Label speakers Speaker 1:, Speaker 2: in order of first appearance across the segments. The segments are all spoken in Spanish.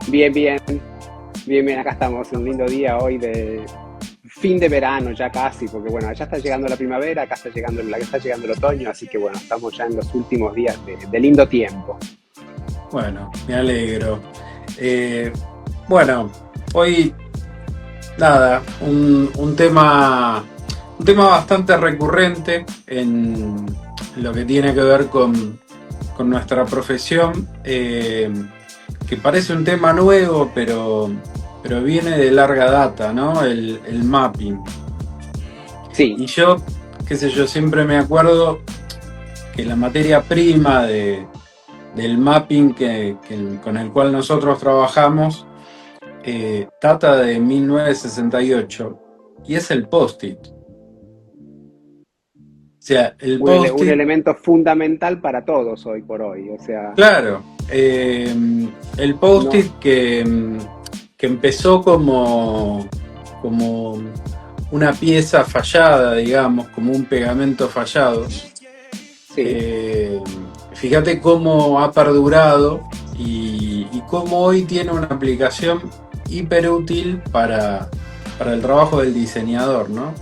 Speaker 1: Bien, bien, bien, bien, acá estamos, un lindo día hoy de fin de verano ya casi, porque bueno, allá está llegando la primavera, acá está llegando el otoño, así que bueno, estamos ya en los últimos días de lindo tiempo.
Speaker 2: Bueno, me alegro. Eh, bueno, hoy nada, un tema bastante recurrente en lo que tiene que ver con nuestra profesión, que parece un tema nuevo, pero viene de larga data, ¿no? El mapping.
Speaker 1: Sí,
Speaker 2: Y yo, qué sé yo, siempre me acuerdo que la materia prima del mapping con el cual nosotros trabajamos data de 1968 y es el post-it. O sea, el
Speaker 1: un
Speaker 2: post-it,
Speaker 1: elemento fundamental para todos hoy por hoy, o sea,
Speaker 2: claro, el
Speaker 1: no,
Speaker 2: post-it que empezó como una pieza fallada, digamos, como un pegamento fallado.
Speaker 1: sí.
Speaker 2: Eh, Fíjate cómo ha perdurado y cómo hoy tiene una aplicación hiper útil para el trabajo del diseñador, ¿no?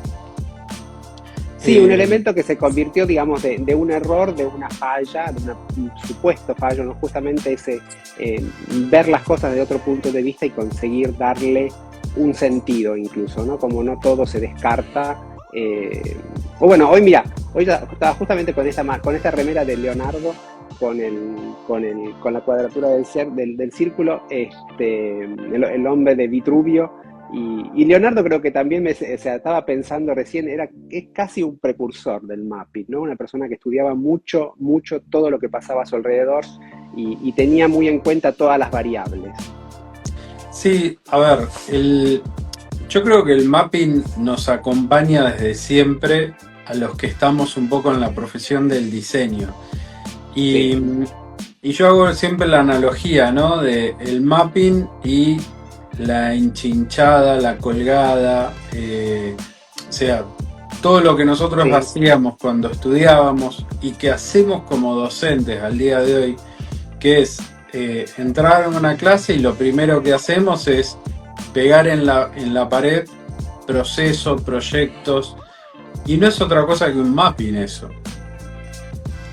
Speaker 1: Sí, un
Speaker 2: Eh,
Speaker 1: elemento que se convirtió, digamos, de un error, de una falla, un supuesto fallo, ¿no? Justamente ese ver las cosas de otro punto de vista y conseguir darle un sentido incluso, ¿no? Como no todo se descarta. O bueno, hoy mira, hoy ya estaba justamente con esta remera de Leonardo, con la cuadratura del círculo, el hombre de Vitruvio. Y Leonardo creo que también o sea, estaba pensando recién, es casi un precursor del mapping, ¿no? Una persona que estudiaba mucho, mucho todo lo que pasaba a su alrededor y tenía muy en cuenta todas las variables.
Speaker 2: sí, a ver, yo creo que el mapping nos acompaña desde siempre a los que estamos un poco en la profesión del diseño.
Speaker 1: Sí,
Speaker 2: Y, y yo hago siempre la analogía, ¿no? De el mapping y la enchinchada, la colgada, o sea, todo lo que nosotros
Speaker 1: sí.
Speaker 2: hacíamos cuando estudiábamos y que hacemos como docentes al día de hoy, que es entrar en una clase y lo primero que hacemos es pegar en la pared procesos, proyectos, y no es otra cosa que un mapping eso.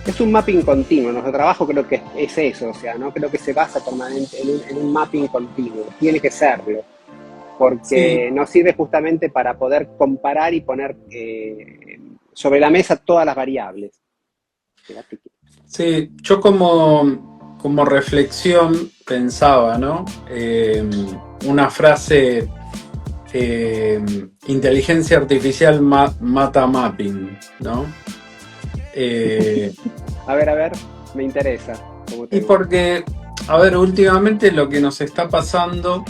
Speaker 1: Es un mapping continuo, nuestro trabajo creo que es eso, o sea, no creo que se basa permanente en un mapping continuo, tiene que serlo,
Speaker 2: Sí,
Speaker 1: porque nos sirve justamente para poder comparar y poner sobre la mesa todas las variables. Fíjate que-
Speaker 2: sí, yo como reflexión pensaba, ¿no? Una frase, inteligencia artificial mata mapping, ¿no? Eh,
Speaker 1: a ver, me interesa, como
Speaker 2: y
Speaker 1: te gusta.
Speaker 2: porque, a ver, últimamente lo que nos está pasando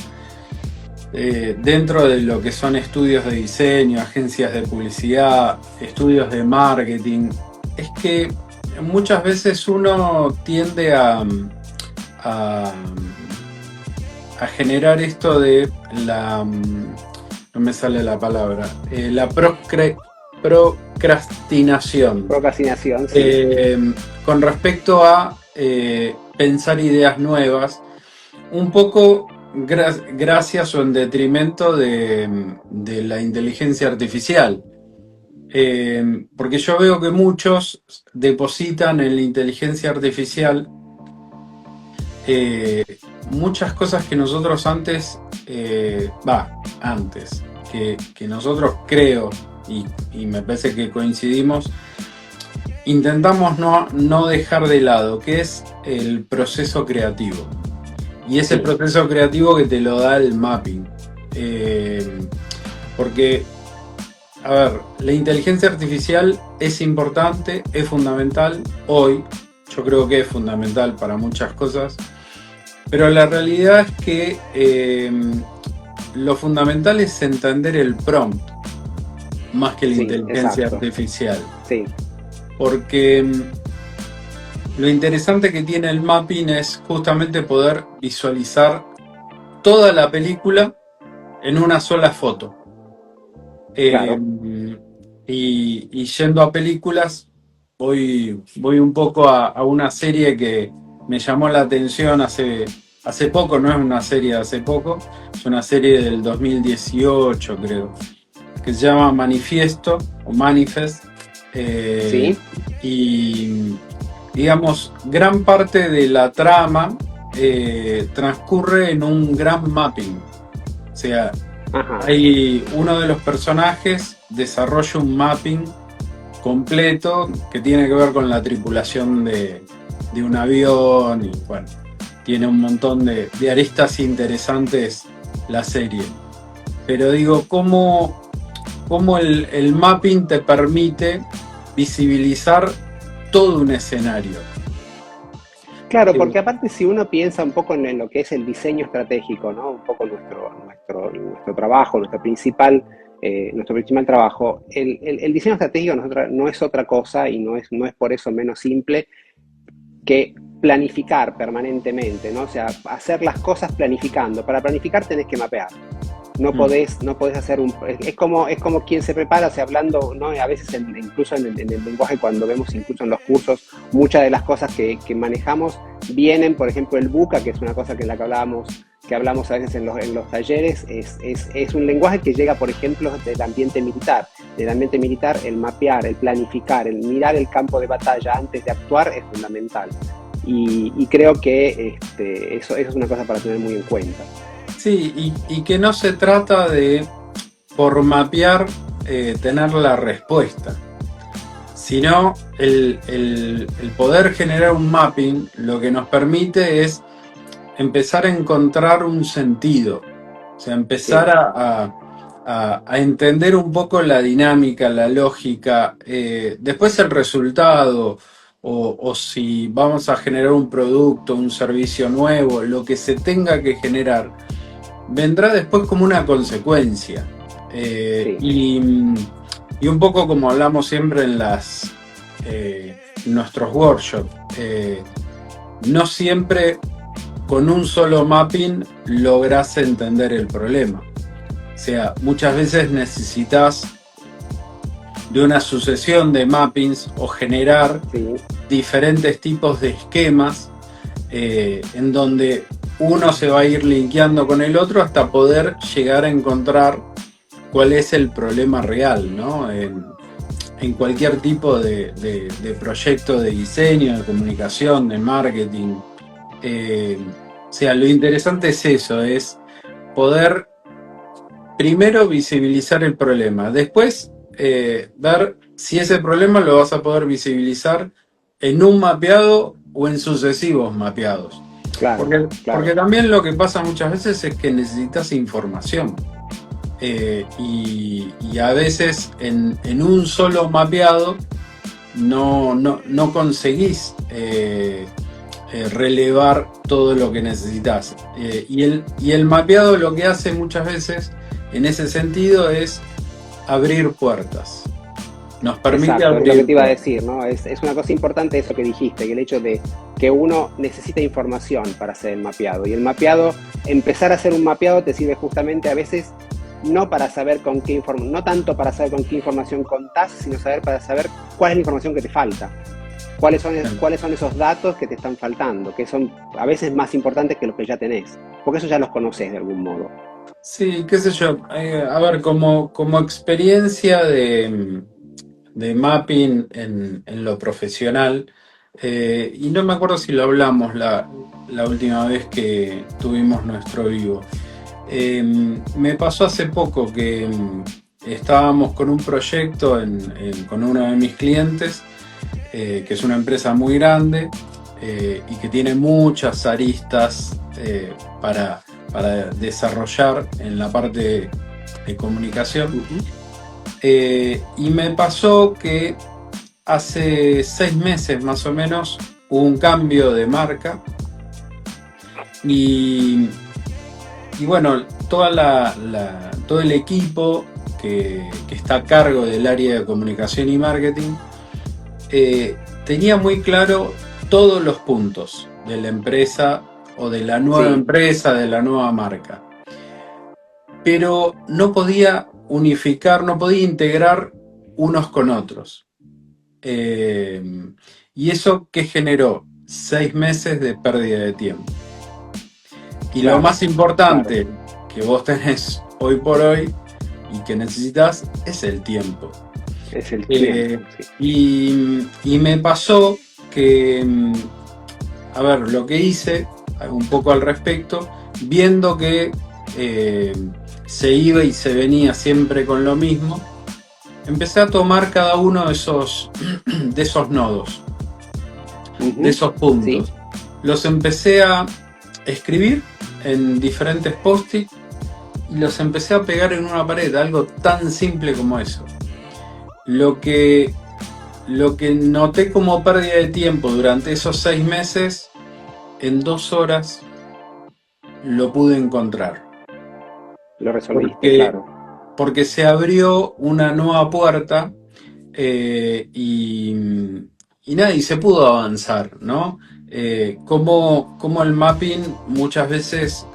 Speaker 2: dentro de lo que son estudios de diseño, agencias de publicidad, estudios de marketing, es que muchas veces uno tiende a, a generar esto de no me sale la palabra, la procrastinación
Speaker 1: Procrastinación, sí.
Speaker 2: eh, con respecto a pensar ideas nuevas, un poco gracias o en detrimento de la inteligencia artificial. Porque yo veo que muchos depositan en la inteligencia artificial eh, muchas cosas que nosotros antes, que nosotros creo, y me parece que coincidimos, intentamos no dejar de lado, que es el proceso creativo. Y ese
Speaker 1: Sí,
Speaker 2: proceso creativo que te lo da el mapping. Eh, Porque, a ver, la inteligencia artificial es importante, es fundamental hoy. Yo creo que es fundamental para muchas cosas. Pero la realidad es que lo fundamental es entender el prompt más que la
Speaker 1: sí,
Speaker 2: inteligencia
Speaker 1: exacto.
Speaker 2: artificial.
Speaker 1: Sí,
Speaker 2: Porque lo interesante que tiene el mapping es justamente poder visualizar toda la película en una sola foto. Eh,
Speaker 1: claro.
Speaker 2: y yendo a películas, voy un poco a una serie que me llamó la atención hace poco, no es una serie de hace poco, es una serie del 2018 creo, que se llama Manifiesto o Manifest. eh,
Speaker 1: ¿Sí?
Speaker 2: y digamos, gran parte de la trama transcurre en un gran mapping. O sea,
Speaker 1: Ajá.
Speaker 2: hay uno de los personajes desarrolla un mapping completo que tiene que ver con la tripulación de un avión y bueno, tiene un montón de aristas interesantes la serie. Pero digo, cómo el mapping te permite visibilizar todo un escenario.
Speaker 1: Claro,
Speaker 2: Eh,
Speaker 1: porque aparte si uno piensa un poco en lo que es el diseño estratégico, ¿no? Un poco nuestro trabajo, nuestro principal trabajo, el diseño estratégico no es otra cosa y no es por eso menos simple que planificar permanentemente, ¿no? O sea, hacer las cosas planificando. Para planificar tenés que mapear.
Speaker 2: mm,
Speaker 1: No podés hacer un... es como quien se prepara, o sea, hablando, ¿no? A veces incluso en el lenguaje, cuando vemos incluso en los cursos, muchas de las cosas que manejamos vienen, por ejemplo, el buca, que es una cosa que hablamos a veces en los talleres, es un lenguaje que llega, por ejemplo, del ambiente militar. Del ambiente militar, el mapear, el planificar, el mirar el campo de batalla antes de actuar es fundamental. Y creo que eso es una cosa para tener muy en cuenta.
Speaker 2: sí, y que no se trata de, por mapear, tener la respuesta, sino el poder generar un mapping lo que nos permite es empezar a encontrar un sentido, o sea, empezar
Speaker 1: Sí,
Speaker 2: a entender un poco la dinámica, la lógica, después el resultado, o si vamos a generar un producto, un servicio nuevo, lo que se tenga que generar, vendrá después como una consecuencia. Eh,
Speaker 1: sí.
Speaker 2: y, y un poco como hablamos siempre en nuestros workshops, no siempre con un solo mapping logras entender el problema. O sea, muchas veces necesitas de una sucesión de mappings o generar
Speaker 1: Sí,
Speaker 2: diferentes tipos de esquemas en donde uno se va a ir linkeando con el otro hasta poder llegar a encontrar cuál es el problema real, ¿no? En cualquier tipo de proyecto de diseño, de comunicación, de marketing. O sea, lo interesante es eso, es poder primero visibilizar el problema, después ver si ese problema lo vas a poder visibilizar en un mapeado o en sucesivos mapeados.
Speaker 1: claro,
Speaker 2: Porque
Speaker 1: claro.
Speaker 2: también lo que pasa muchas veces es que necesitas información. Y a veces en un solo mapeado no conseguís relevar todo lo que necesitas. Y el mapeado lo que hace muchas veces en ese sentido es abrir puertas. Nos permite
Speaker 1: Exacto, es lo que
Speaker 2: abrir
Speaker 1: te iba a
Speaker 2: puertas.
Speaker 1: decir, ¿no? Es una cosa importante eso que dijiste, y el hecho de que uno necesita información para hacer el mapeado. Y el mapeado, empezar a hacer un mapeado te sirve justamente a veces no para saber con qué información, no tanto para saber con qué información contás, sino para saber cuál es la información que te falta. Cuáles son esos datos que te están faltando, que son a veces más importantes que los que ya tenés, porque eso ya los conoces de algún modo.
Speaker 2: Sí, qué sé yo. A ver, como experiencia de mapping en lo profesional, y no me acuerdo si lo hablamos la última vez que tuvimos nuestro vivo. Me pasó hace poco que estábamos con un proyecto con uno de mis clientes, que es una empresa muy grande y que tiene muchas aristas para desarrollar en la parte de comunicación.
Speaker 1: Ujú.
Speaker 2: Y me pasó que hace 6 meses más o menos hubo un cambio de marca y, y bueno, todo el equipo que está a cargo del área de comunicación y marketing tenía muy claro todos los puntos de la empresa o de la nueva
Speaker 1: Sí,
Speaker 2: empresa, de la nueva marca, pero no podía unificar, no podía integrar unos con otros. Eh, y eso que generó 6 meses de pérdida de tiempo. Y lo
Speaker 1: Claro,
Speaker 2: más
Speaker 1: claro,
Speaker 2: importante que vos tenés hoy por hoy y que necesitas es el tiempo.
Speaker 1: es el
Speaker 2: Eh,
Speaker 1: tiempo, sí.
Speaker 2: y me pasó que, a ver, lo que hice un poco al respecto, viendo que eh, se iba y se venía siempre con lo mismo, empecé a tomar cada uno de esos nodos, de
Speaker 1: Ujú,
Speaker 2: esos
Speaker 1: sí,
Speaker 2: puntos. Los empecé a escribir en diferentes post-it y los empecé a pegar en una pared, algo tan simple como eso. Lo que, lo que noté como pérdida de tiempo durante esos 6 meses, en 2 horas lo pude encontrar.
Speaker 1: lo resolviste,
Speaker 2: Porque,
Speaker 1: claro.
Speaker 2: porque se abrió una nueva puerta y nada, y se pudo avanzar, ¿no? Como el mapping muchas veces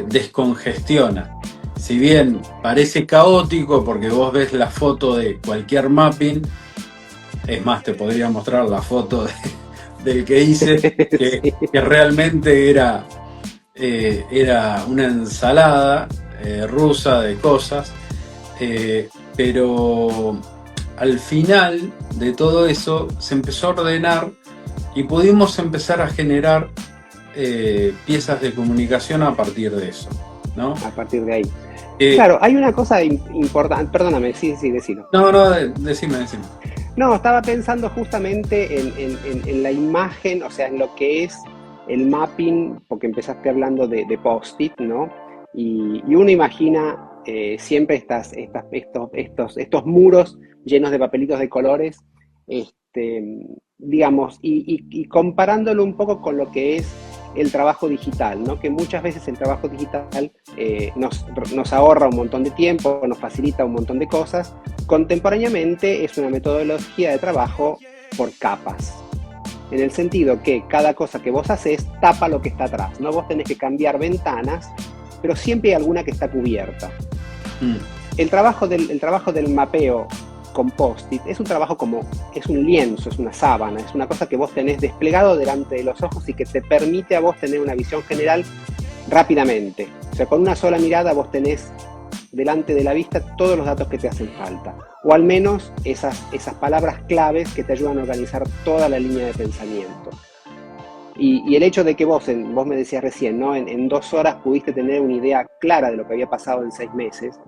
Speaker 2: descongestiona. Si bien parece caótico porque vos ves la foto de cualquier mapping, es más, te podría mostrar la foto del que hice, que
Speaker 1: Sí.
Speaker 2: realmente era una ensalada rusa de cosas, pero al final de todo eso se empezó a ordenar y pudimos empezar a generar piezas de comunicación a partir de eso, ¿no?
Speaker 1: A partir de ahí.
Speaker 2: Eh,
Speaker 1: Claro, hay una cosa importante, perdóname, sí, sí, decilo.
Speaker 2: no, no, decime.
Speaker 1: No, estaba pensando justamente en la imagen, o sea, en lo que es el mapping, porque empezaste hablando de post-it, ¿no? Y uno imagina siempre estos muros llenos de papelitos de colores, este, digamos, y comparándolo un poco con lo que es el trabajo digital, ¿no? Que muchas veces el trabajo digital nos ahorra un montón de tiempo, nos facilita un montón de cosas. Contemporáneamente es una metodología de trabajo por capas, en el sentido que cada cosa que vos haces tapa lo que está atrás, ¿no? Vos tenés que cambiar ventanas, pero siempre hay alguna que está cubierta.
Speaker 2: Mm,
Speaker 1: El trabajo del mapeo con post-it es un trabajo como, es un lienzo, es una sábana, es una cosa que vos tenés desplegado delante de los ojos y que te permite a vos tener una visión general rápidamente. O sea, con una sola mirada vos tenés delante de la vista todos los datos que te hacen falta, o al menos esas palabras claves que te ayudan a organizar toda la línea de pensamiento. Y el hecho de que vos me decías recién, ¿no? En 2 horas pudiste tener una idea clara de lo que había pasado en 6 meses,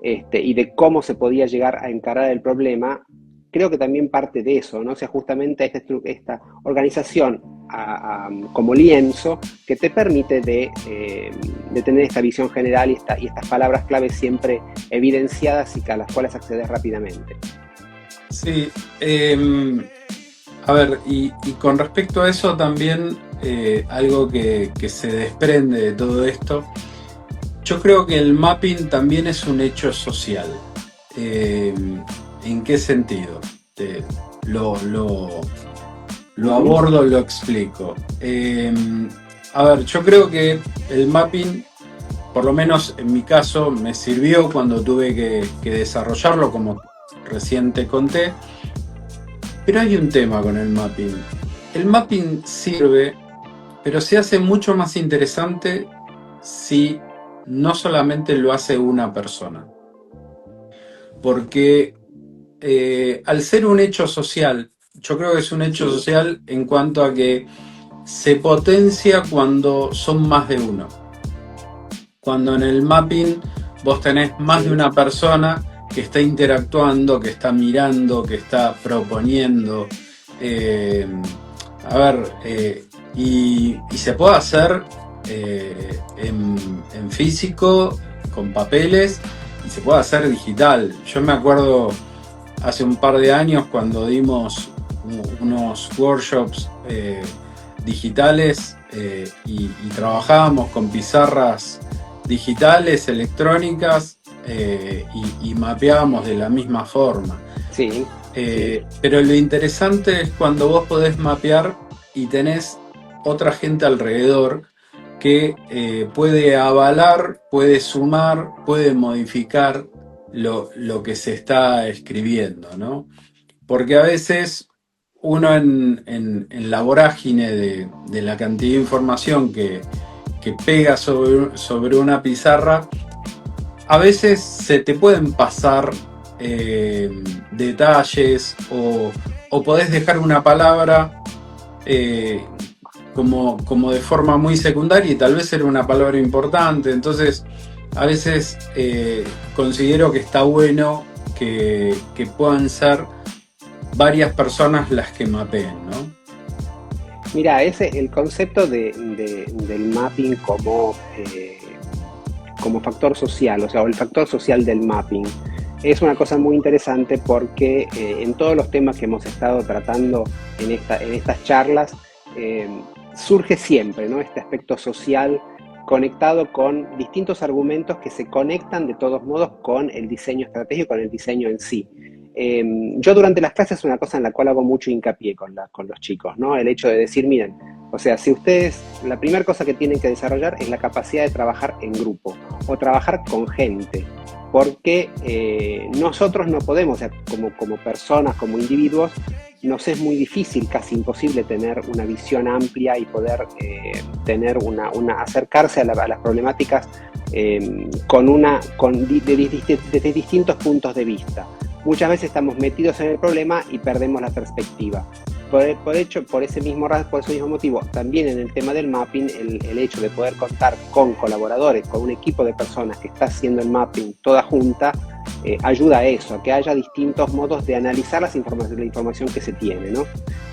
Speaker 1: y de cómo se podía llegar a encarar el problema, creo que también parte de eso, ¿no? O sea, justamente esta organización como lienzo que te permite de tener esta visión general y estas palabras claves siempre evidenciadas y a las cuales accedes rápidamente.
Speaker 2: sí, a ver, y con respecto a eso también, algo que se desprende de todo esto, yo creo que el mapping también es un hecho social. Eh, ¿En qué sentido? Te- lo, lo, lo
Speaker 1: Ujú.
Speaker 2: abordo, lo explico. A ver, yo creo que el mapping, por lo menos en mi caso, me sirvió cuando tuve que desarrollarlo, como recién te conté. Pero hay un tema con el mapping. El mapping sirve, pero se hace mucho más interesante si no solamente lo hace una persona. Porque al ser un hecho social, yo creo que es un hecho
Speaker 1: Sí,
Speaker 2: social en cuanto a que se potencia cuando son más de uno. Cuando en el mapping vos tenés más de
Speaker 1: sí,
Speaker 2: una persona que está interactuando, que está mirando, que está proponiendo. eh, a ver, y se puede hacer en físico, con papeles, y se puede hacer digital. Yo me acuerdo hace un par de años cuando dimos unos workshops digitales y trabajábamos con pizarras digitales, electrónicas, y mapeábamos de la misma forma.
Speaker 1: sí, sí,
Speaker 2: Pero lo interesante es cuando vos podés mapear y tenés otra gente alrededor que puede avalar, puede sumar, puede modificar lo que se está escribiendo, ¿no? Porque a veces uno en la vorágine de la cantidad de información que pega sobre una pizarra, a veces se te pueden pasar detalles o podés dejar una palabra eh, como de forma muy secundaria y tal vez era una palabra importante. Entonces, a veces considero que está bueno que puedan ser varias personas las que mapeen, ¿no?
Speaker 1: Mira, el concepto del mapping como factor social, o sea, o el factor social del mapping, es una cosa muy interesante porque en todos los temas que hemos estado tratando en estas charlas, eh, surge siempre, ¿no? Este aspecto social conectado con distintos argumentos que se conectan de todos modos con el diseño estratégico, con el diseño en sí. Yo durante las clases es una cosa en la cual hago mucho hincapié con los chicos, ¿no? El hecho de decir, miren, o sea, si ustedes, la primera cosa que tienen que desarrollar es la capacidad de trabajar en grupo o trabajar con gente, porque nosotros no podemos, o sea, como personas, como individuos, nos es muy difícil, casi imposible tener una visión amplia y poder tener acercarse a las problemáticas desde distintos puntos de vista. Muchas veces estamos metidos en el problema y perdemos la perspectiva. Por ese mismo motivo, también en el tema del mapping, el hecho de poder contar con colaboradores, con un equipo de personas que está haciendo el mapping toda junta, ayuda a eso, a que haya distintos modos de analizar la información que se tiene, ¿no?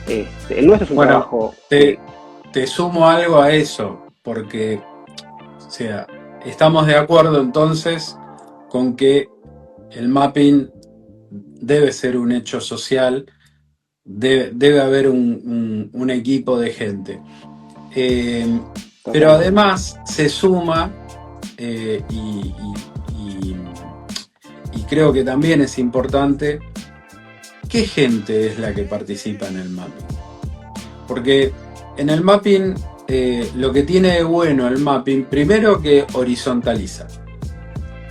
Speaker 1: El nuestro es un
Speaker 2: Bueno,
Speaker 1: trabajo...
Speaker 2: te sumo algo a eso, porque, o sea, estamos de acuerdo entonces con que el mapping debe ser un hecho social, debe haber un equipo de gente. Eh, pero
Speaker 1: totalmente.
Speaker 2: además se suma, eh, y, y- y- y creo que también es importante, qué gente es la que participa en el mapping. Porque en el mapping, lo que tiene de bueno el mapping, primero que horizontaliza.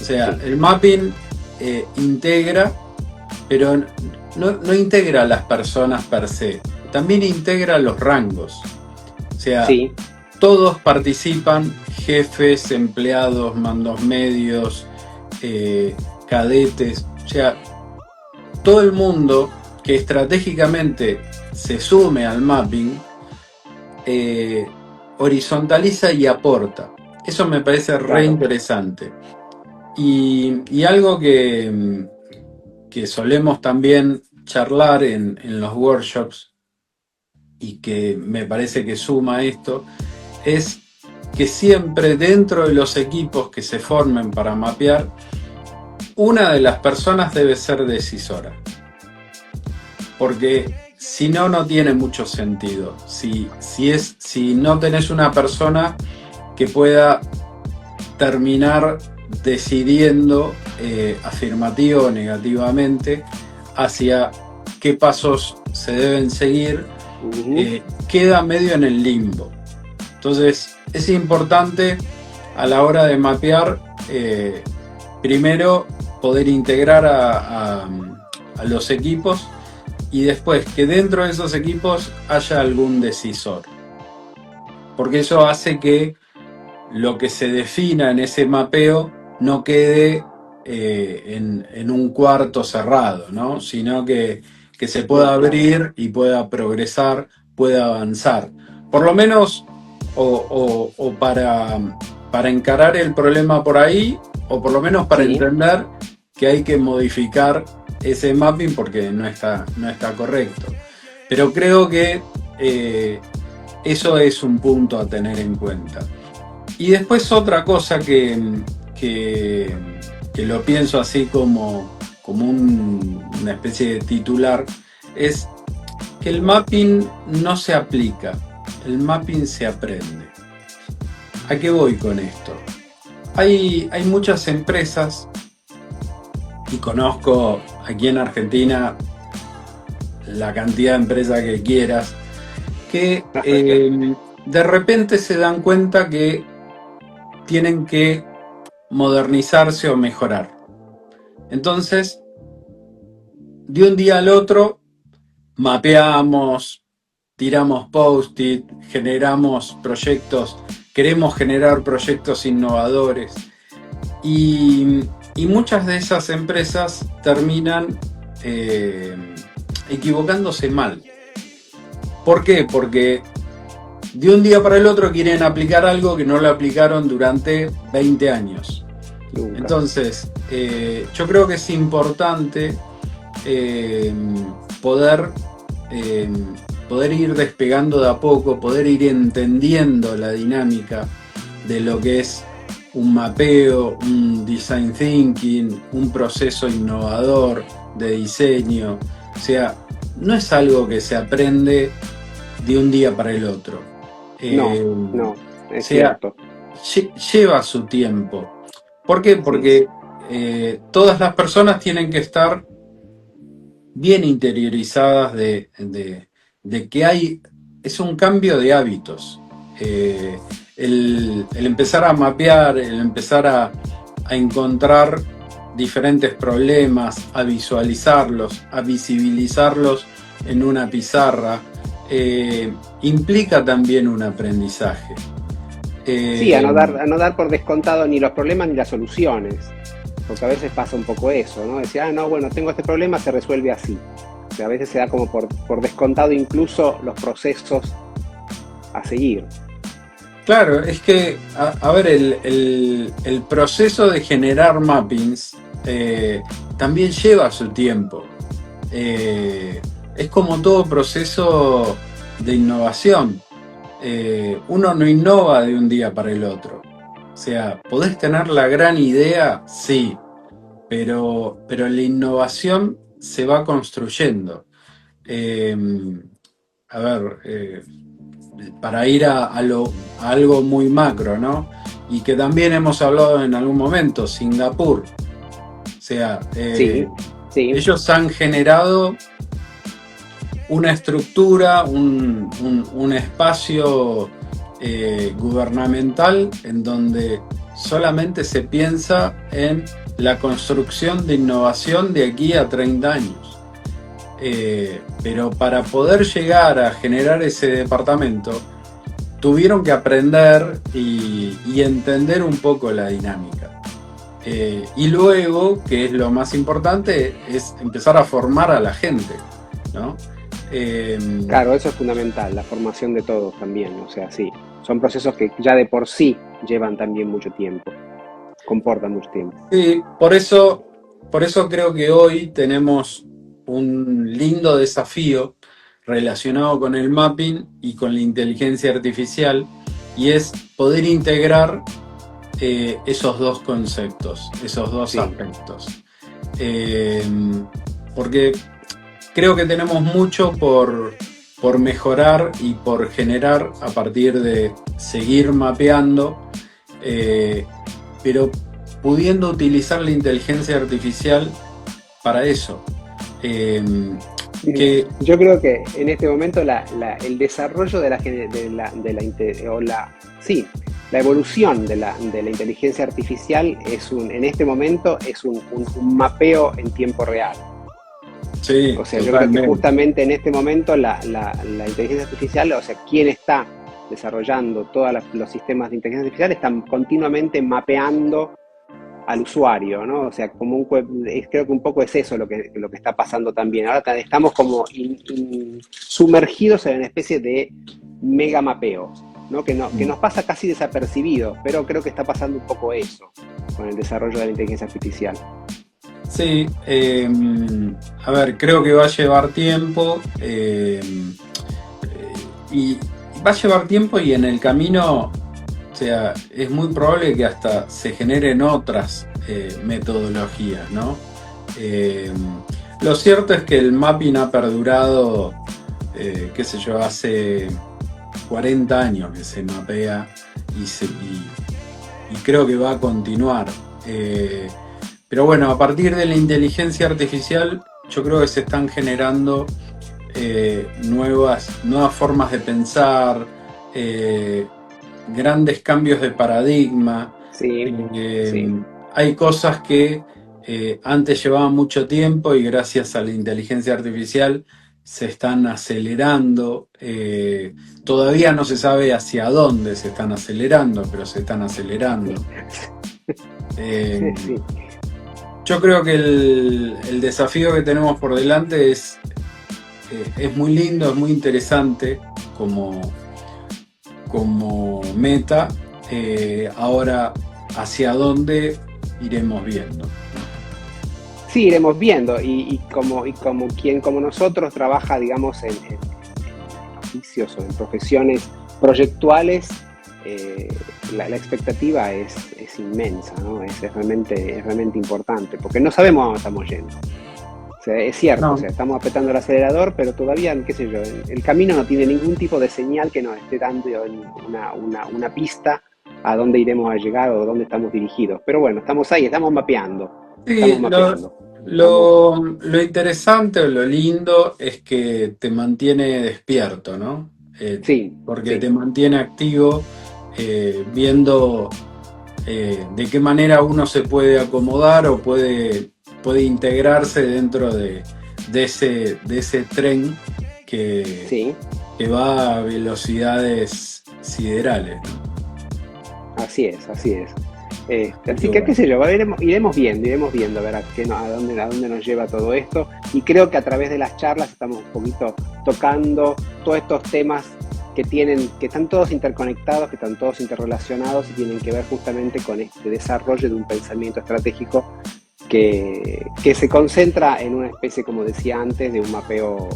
Speaker 2: O sea,
Speaker 1: Sí,
Speaker 2: el mapping integra, pero no integra a las personas per se, también integra los rangos. O sea,
Speaker 1: sí,
Speaker 2: todos participan, jefes, empleados, mandos medios, eh, cadetes, o sea, todo el mundo que estratégicamente se sume al mapping, eh, horizontaliza y aporta. Eso me parece re
Speaker 1: claro.
Speaker 2: interesante. Y algo que solemos también charlar en los workshops y que me parece que suma esto, es que siempre dentro de los equipos que se formen para mapear, una de las personas debe ser decisora. Porque si no, no tiene mucho sentido. Si no tenés una persona que pueda terminar decidiendo afirmativo o negativamente hacia qué pasos se deben seguir,
Speaker 1: Ujú.
Speaker 2: queda medio en el limbo. Entonces es importante a la hora de mapear, primero poder integrar a los equipos y después que dentro de esos equipos haya algún decisor. Porque eso hace que lo que se defina en ese mapeo no quede en un cuarto cerrado, ¿no? Sino que se pueda
Speaker 1: No, claro.
Speaker 2: abrir y pueda progresar, pueda avanzar. Por lo menos o para encarar el problema por ahí, o por lo menos para
Speaker 1: Sí,
Speaker 2: entender que hay que modificar ese mapping porque no está correcto. Pero creo que eso es un punto a tener en cuenta. Y después otra cosa que, que lo pienso así como una especie de titular, es que el mapping no se aplica, el mapping se aprende. ¿A qué voy con esto? Hay muchas empresas, y conozco aquí en Argentina la cantidad de empresas que quieras, que de repente se dan cuenta que tienen que modernizarse o mejorar. Entonces, de un día al otro, mapeamos, tiramos post-it, generamos proyectos, queremos generar proyectos innovadores y, y muchas de esas empresas terminan eh, equivocándose mal. ¿Por qué? Porque de un día para el otro quieren aplicar algo que no lo aplicaron durante 20 años.
Speaker 1: Nunca.
Speaker 2: Entonces, yo creo que es importante eh, poder, eh, poder ir despegando de a poco, poder ir entendiendo la dinámica de lo que es un mapeo, un design thinking, un proceso innovador de diseño. O sea, no es algo que se aprende de un día para el otro.
Speaker 1: No,
Speaker 2: Eh,
Speaker 1: no,
Speaker 2: o
Speaker 1: es
Speaker 2: sea,
Speaker 1: cierto.
Speaker 2: lleva su tiempo. ¿Por qué?
Speaker 1: Sí,
Speaker 2: Porque todas las personas tienen que estar bien interiorizadas de que es un cambio de hábitos. Eh, el empezar a mapear, el empezar a encontrar diferentes problemas, a visualizarlos, a visibilizarlos en una pizarra, implica también un aprendizaje.
Speaker 1: sí,
Speaker 2: Eh,
Speaker 1: a no dar por descontado ni los problemas ni las soluciones, porque a veces pasa un poco eso, ¿no? Decir, ah, no, bueno, tengo este problema, se resuelve así. O sea, a veces se da como por descontado incluso los procesos a seguir.
Speaker 2: Claro, es que, a ver, el proceso de generar mappings también lleva su tiempo. Es como todo proceso de innovación. Uno no innova de un día para el otro. O sea, podés tener la gran idea, sí, pero la innovación se va construyendo. Eh, a ver, para ir a algo muy macro, ¿no? Y que también hemos hablado en algún momento, Singapur. O sea,
Speaker 1: Sí, sí,
Speaker 2: ellos han generado una estructura, un espacio gubernamental en donde solamente se piensa en la construcción de innovación de aquí a 30 años. Pero para poder llegar a generar ese departamento, tuvieron que aprender y entender un poco la dinámica. Y luego, que es lo más importante, es empezar a formar a la gente, ¿no? Eh,
Speaker 1: claro, eso es fundamental, la formación de todos también, o sea, sí, son procesos que ya de por sí llevan también mucho tiempo, comportan mucho tiempo.
Speaker 2: sí, por eso creo que hoy tenemos un lindo desafío relacionado con el mapping y con la inteligencia artificial, y es poder integrar esos dos conceptos, esos dos
Speaker 1: Sí,
Speaker 2: aspectos. Eh, Porque creo que tenemos mucho por mejorar y por generar a partir de seguir mapeando, eh, pero pudiendo utilizar la inteligencia artificial para eso. Eh, que
Speaker 1: yo creo que en este momento el desarrollo sí, la evolución de la inteligencia artificial en este momento es un mapeo en tiempo real.
Speaker 2: sí,
Speaker 1: O sea, yo creo que
Speaker 2: totalmente.
Speaker 1: justamente en este momento la inteligencia artificial, o sea, quien está desarrollando todos los sistemas de inteligencia artificial están continuamente mapeando al usuario, ¿no? O sea, creo que un poco es eso lo que está pasando también. Ahora estamos como sumergidos en una especie de mega mapeo, ¿no? Que nos pasa casi desapercibido, pero creo que está pasando un poco eso con el desarrollo de la inteligencia artificial.
Speaker 2: Sí, a ver, creo que va a llevar tiempo y va a llevar tiempo y en el camino, o sea, es muy probable que hasta se generen otras metodologías, ¿no? Eh, lo cierto es que el mapping ha perdurado, qué sé yo, hace 40 años que se mapea y creo que va a continuar. Pero bueno, a partir de la inteligencia artificial, yo creo que se están generando nuevas formas de pensar, eh, grandes cambios de paradigma.
Speaker 1: Sí, sí,
Speaker 2: Hay cosas que antes llevaban mucho tiempo y gracias a la inteligencia artificial se están acelerando. Todavía no se sabe hacia dónde se están acelerando, pero se están acelerando.
Speaker 1: Sí.
Speaker 2: Yo creo que el desafío que tenemos por delante es muy lindo, es muy interesante como meta. Ahora, hacia dónde iremos viendo.
Speaker 1: Sí, iremos viendo, y como quien como nosotros trabaja, digamos, en oficios o en profesiones proyectuales, la expectativa es inmensa, ¿no? Es realmente importante, porque no sabemos a dónde estamos yendo. O sea, es cierto,
Speaker 2: No.
Speaker 1: o sea, estamos apretando el acelerador, pero todavía, qué sé yo, el camino no tiene ningún tipo de señal que nos esté dando una pista a dónde iremos a llegar o dónde estamos dirigidos. Pero bueno, estamos ahí, estamos mapeando.
Speaker 2: Sí, lo interesante o lo lindo es que te mantiene despierto, ¿no?
Speaker 1: Sí,
Speaker 2: Porque
Speaker 1: sí,
Speaker 2: te mantiene activo, viendo de qué manera uno se puede acomodar o puede integrarse dentro de ese tren que,
Speaker 1: sí.
Speaker 2: que va a velocidades siderales, ¿no?
Speaker 1: Así es, así es.
Speaker 2: Así
Speaker 1: Así
Speaker 2: que
Speaker 1: que, qué
Speaker 2: bueno.
Speaker 1: sé yo, iremos viendo a ver a dónde nos lleva todo esto. Y creo que a través de las charlas estamos un poquito tocando todos estos temas que están todos interconectados, que están todos interrelacionados y tienen que ver justamente con este desarrollo de un pensamiento estratégico que se concentra en una especie, como decía antes, de un mapeo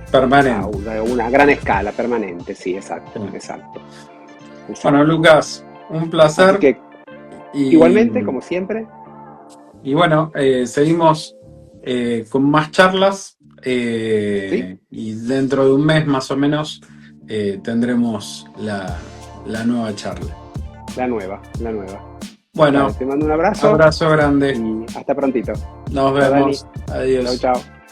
Speaker 1: a
Speaker 2: Permanente.
Speaker 1: una gran escala, permanente. Sí, exacto,
Speaker 2: Sí.
Speaker 1: exacto.
Speaker 2: Bueno, Lucas, un
Speaker 1: Así
Speaker 2: placer.
Speaker 1: que
Speaker 2: Y,
Speaker 1: igualmente, como siempre,
Speaker 2: y bueno, seguimos con más charlas,
Speaker 1: ¿sí?
Speaker 2: y dentro de un mes más o menos tendremos la nueva charla.
Speaker 1: La nueva, la nueva. Dale,
Speaker 2: Bueno,
Speaker 1: te mando un abrazo
Speaker 2: abrazo grande.
Speaker 1: y hasta prontito.
Speaker 2: Nos
Speaker 1: Chao, Dani.
Speaker 2: vemos.
Speaker 1: Chao,
Speaker 2: Adiós.
Speaker 1: chao.